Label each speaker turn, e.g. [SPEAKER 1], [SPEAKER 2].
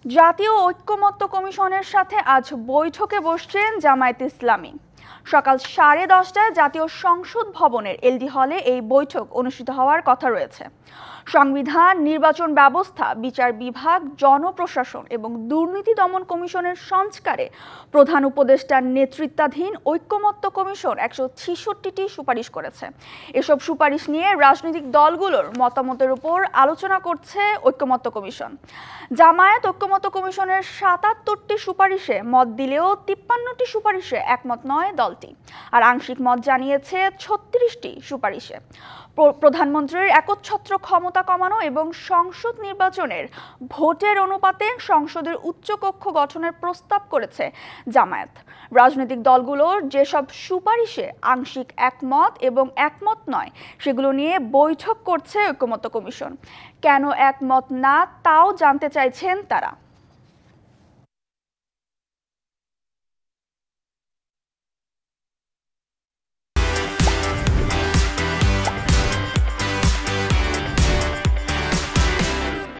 [SPEAKER 1] জাতীয় ঐক্যমত্য কমিশনের সাথে আজ বৈঠকে বসছেন জামায়াতে ইসলামী। সকাল 10:30টায় জাতীয় সংসদ ভবনের এলডি হলে এই বৈঠক অনুষ্ঠিত হওয়ার কথা রয়েছে। সংবিধান, নির্বাচন ব্যবস্থা, বিচার বিভাগ, জনপ্রশাসন এবং দুর্নীতি দমন কমিশনের সংস্কারে প্রধান উপদেষ্টার নেতৃত্বাধীন ঐক্যমত্য কমিশন 166টি সুপারিশ করেছে। এসব সুপারিশ নিয়ে রাজনৈতিক দলগুলোর মতামতের উপর আলোচনা করছে ঐক্যমত্য কমিশন। জামায়াত ঐক্যমত্য কমিশনের 77টি সুপারিশে মত দিলেও 53টি সুপারিশে একমত নয় দলটি, আর আংশিক মত জানিয়েছে 36টি সুপারিশে। প্রধানমন্ত্রীর একচ্ছত্র ক্ষমতা কমানো এবং সংসদ নির্বাচনের ভোটের অনুপাতে সংসদের উচ্চকক্ষ গঠনের প্রস্তাব করেছে জামায়াত। রাজনৈতিক দলগুলোর যেসব সুপারিশে আংশিক একমত এবং একমত নয় সেগুলো নিয়ে বৈঠক করছে ঐক্যমত্য কমিশন। কেন একমত না তাও জানতে চাইছেন তারা।